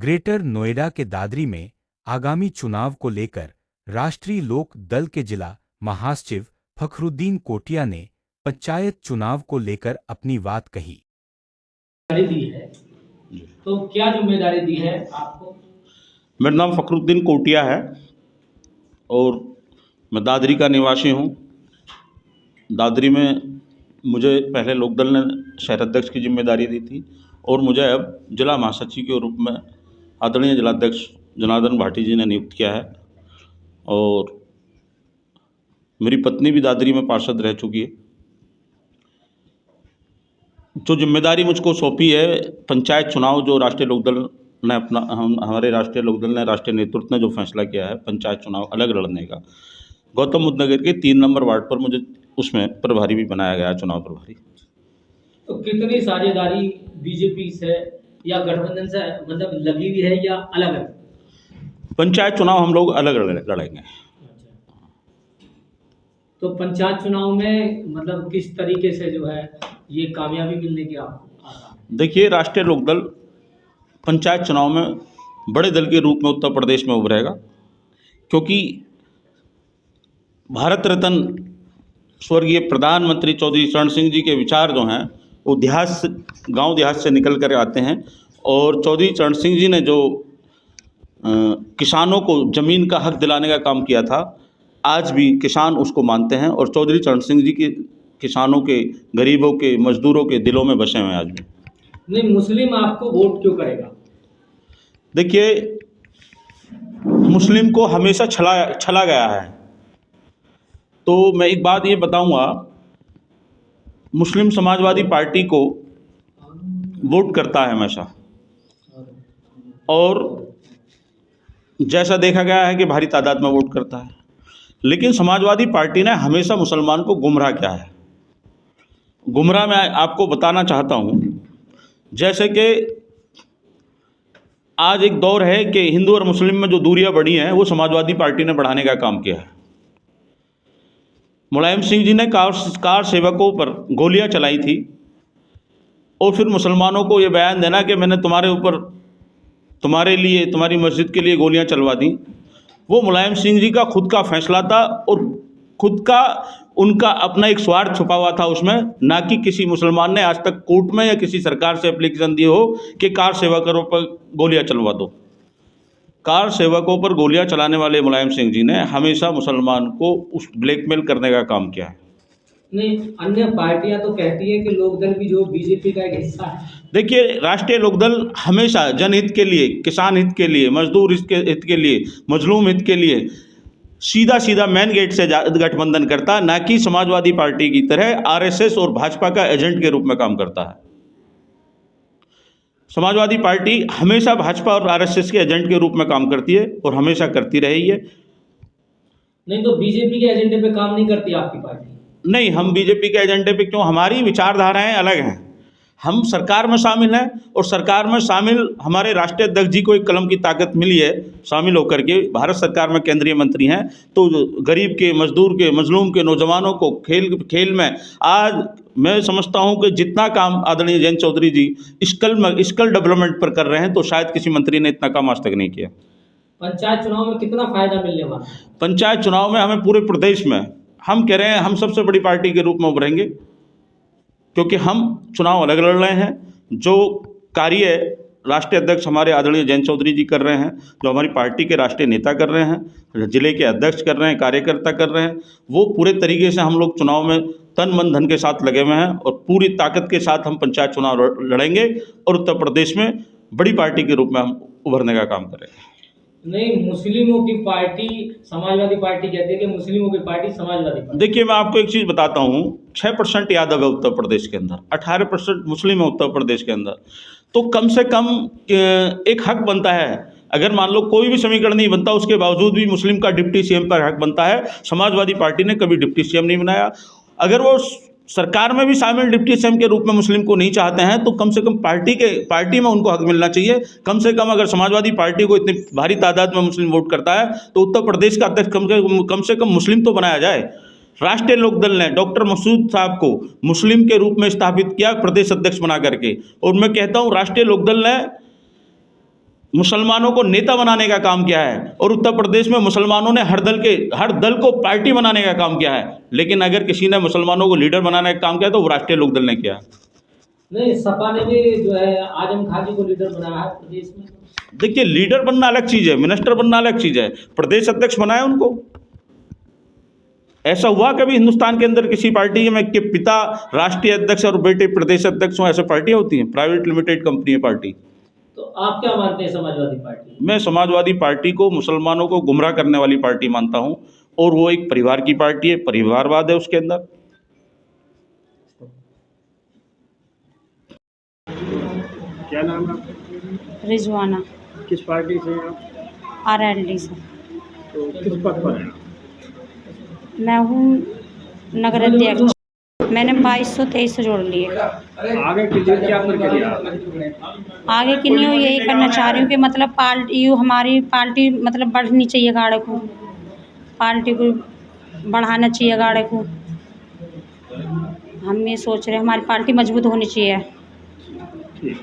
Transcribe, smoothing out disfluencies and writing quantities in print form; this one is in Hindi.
ग्रेटर नोएडा के दादरी में आगामी चुनाव को लेकर राष्ट्रीय लोक दल के जिला महासचिव फखरुद्दीन कोटिया ने पंचायत चुनाव को लेकर अपनी बात कही। जिम्मेदारी दी है, तो क्या जिम्मेदारी दी है आपको? मेरा नाम फखरुद्दीन कोटिया है और मैं दादरी का निवासी हूँ। दादरी में मुझे पहले लोकदल ने शहर अध्यक्ष की जिम्मेदारी दी थी और मुझे अब जिला महासचिव के रूप में आदरणीय जिलाध्यक्ष जनार्दन भाटी जी ने नियुक्त किया है और मेरी पत्नी भी दादरी में पार्षद रह चुकी है। जो जिम्मेदारी मुझको सौंपी है पंचायत चुनाव, जो राष्ट्रीय लोकदल ने हमारे राष्ट्रीय लोकदल ने, राष्ट्रीय नेतृत्व ने जो फैसला किया है पंचायत चुनाव अलग लड़ने का, गौतम बुद्ध नगर के 3 नंबर वार्ड पर मुझे उसमें प्रभारी भी बनाया गया, चुनाव प्रभारी। तो कितनी साझेदारी बीजेपी से या गठबंधन से मतलब लगी हुई है या अलग है? पंचायत चुनाव हम लोग अलग लड़ेंगे। तो पंचायत चुनाव में मतलब किस तरीके से जो है ये कामयाबी मिलने की आप? देखिए, राष्ट्रीय लोकदल पंचायत चुनाव में बड़े दल के रूप में उत्तर प्रदेश में उभरेगा, क्योंकि भारत रत्न स्वर्गीय प्रधानमंत्री चौधरी चरण सिंह जी के विचार जो हैं वो गांव देहात से निकल कर आते हैं और चौधरी चरण सिंह जी ने जो किसानों को ज़मीन का हक दिलाने का काम किया था, आज भी किसान उसको मानते हैं और चौधरी चरण सिंह जी के किसानों के, गरीबों के, मजदूरों के दिलों में बसे हुए हैं आज भी। नहीं, मुस्लिम आपको वोट क्यों करेगा? देखिए, मुस्लिम को हमेशा छला गया है। तो मैं एक बात ये बताऊंगा, मुस्लिम समाजवादी पार्टी को वोट करता है हमेशा, और जैसा देखा गया है कि भारी तादाद में वोट करता है, लेकिन समाजवादी पार्टी ने हमेशा मुसलमान को गुमराह किया है। गुमराह मैं आपको बताना चाहता हूँ, जैसे कि आज एक दौर है कि हिंदू और मुस्लिम में जो दूरियां बढ़ी हैं वो समाजवादी पार्टी ने बढ़ाने का काम किया है। मुलायम सिंह जी ने कार सेवकों पर गोलियां चलाई थी और फिर मुसलमानों को ये बयान देना कि मैंने तुम्हारे लिए, तुम्हारी मस्जिद के लिए गोलियां चलवा दी, वो मुलायम सिंह जी का खुद का फैसला था और खुद का उनका अपना एक स्वार्थ छुपा हुआ था उसमें, ना कि किसी मुसलमान ने आज तक कोर्ट में या किसी सरकार से एप्लीकेशन दी हो कि कार सेवकों पर गोलियां चलवा दो। कार सेवकों पर गोलियां चलाने वाले मुलायम सिंह जी ने हमेशा मुसलमान को उस ब्लैकमेल करने का काम किया है। नहीं, अन्य पार्टियां तो कहती हैं कि लोकदल भी जो बीजेपी का एक हिस्सा है। देखिए, राष्ट्रीय लोकदल हमेशा जनहित के लिए, किसान हित के लिए, मजदूर हित के लिए, मजलूम हित के लिए सीधा मेन गेट से गठबंधन करता, ना कि समाजवादी पार्टी की तरह आरएसएस और भाजपा का एजेंट के रूप में काम करता है। समाजवादी पार्टी हमेशा भाजपा और आरएसएस के एजेंट के रूप में काम करती है और हमेशा करती रही है। नहीं, तो बीजेपी के एजेंडे पे काम नहीं करती आपकी पार्टी? नहीं, हम बीजेपी के एजेंडे पे क्यों, हमारी विचारधाराएं अलग हैं। हम सरकार में शामिल हैं और सरकार में शामिल हमारे राष्ट्रीय अध्यक्ष जी को एक कलम की ताकत मिली है शामिल होकर के, भारत सरकार में केंद्रीय मंत्री हैं, तो गरीब के, मजदूर के, मजलूम के, नौजवानों को खेल में आज मैं समझता हूं कि जितना काम आदरणीय जयंत चौधरी जी स्किल डेवलपमेंट पर कर रहे हैं, तो शायद किसी मंत्री ने इतना काम आज तक नहीं किया। पंचायत चुनाव में कितना फायदा मिलने वाला है? पंचायत चुनाव में हमें पूरे प्रदेश में, हम कह रहे हैं हम सबसे बड़ी पार्टी के रूप में उभरेंगे, क्योंकि हम चुनाव अलग लड़ रहे हैं। जो कार्य राष्ट्रीय अध्यक्ष हमारे आदरणीय जयंत चौधरी जी कर रहे हैं, जो हमारी पार्टी के राष्ट्रीय नेता कर रहे हैं, जिले के अध्यक्ष कर रहे हैं, कार्यकर्ता कर रहे हैं, वो पूरे तरीके से हम लोग चुनाव में तन मन धन के साथ लगे हुए हैं और पूरी ताकत के साथ हम पंचायत चुनाव लड़ेंगे और उत्तर प्रदेश में बड़ी पार्टी के रूप में हम उभरने का काम करेंगे। नहीं, मुस्लिमों की पार्टी समाजवादी पार्टी कहती है कि मुस्लिमों की पार्टी समाजवादी पार्टी। देखिए, मैं आपको एक चीज़ बताता हूँ, 6% यादव है उत्तर प्रदेश के अंदर, 18% मुस्लिम है उत्तर प्रदेश के अंदर, तो कम से कम एक हक बनता है। अगर मान लो कोई भी समीकरण नहीं बनता, उसके बावजूद भी मुस्लिम का डिप्टी सीएम पर हक बनता है। समाजवादी पार्टी ने कभी डिप्टी सीएम नहीं बनाया। अगर वो सरकार में भी शामिल डिप्टी सीएम के रूप में मुस्लिम को नहीं चाहते हैं, तो कम से कम पार्टी में उनको हक मिलना चाहिए। कम से कम अगर समाजवादी पार्टी को इतनी भारी तादाद में मुस्लिम वोट करता है, तो उत्तर प्रदेश का अध्यक्ष कम से कम मुस्लिम तो बनाया जाए। राष्ट्रीय लोकदल ने डॉक्टर मसूद साहब को मुस्लिम के रूप में स्थापित किया प्रदेश अध्यक्ष बना करके, और मैं कहता हूँ राष्ट्रीय लोकदल ने मुसलमानों को नेता बनाने का काम किया है, और उत्तर प्रदेश में मुसलमानों ने हर दल को पार्टी बनाने का काम किया है। लेकिन अगर किसी ने मुसलमानों को लीडर बनाने का काम किया तो वो राष्ट्रीय लोकदल ने किया। नहीं, सपा ने भी जो है आजम खान जी को लीडर बनाया है प्रदेश में। देखिए, लीडर बनना अलग चीज़ है, मिनिस्टर बनना अलग चीज़ है। प्रदेश अध्यक्ष बनाया उनको। ऐसा हुआ कभी हिंदुस्तान के अंदर किसी पार्टी में कि पिता राष्ट्रीय अध्यक्ष और बेटे प्रदेश अध्यक्ष हों? ऐसे पार्टियां होती हैं, प्राइवेट लिमिटेड कंपनी है पार्टी। तो आप क्या मानते हैं समाजवादी पार्टी? मैं समाजवादी पार्टी को मुसलमानों को गुमराह करने वाली पार्टी मानता हूं, और वो एक परिवार की पार्टी है, परिवारवाद है उसके अंदर। क्या नाम है आपका? रिजवाना, किस पार्टी से हैं आप? RLD से। तो किस पद पर हैं? मैं हूँ नगर अध्यक्ष। मैंने 2223 से जोड़ लिए। आगे के लिए क्या प्रक्रिया है? आगे की नहीं, यही करना चाह रही हूँ कि मतलब हमारी पार्टी मतलब बढ़नी चाहिए, गाड़े को पार्टी को बढ़ाना चाहिए, गाड़े को। हम ये सोच रहे हैं हमारी पार्टी मजबूत होनी चाहिए। ठीक।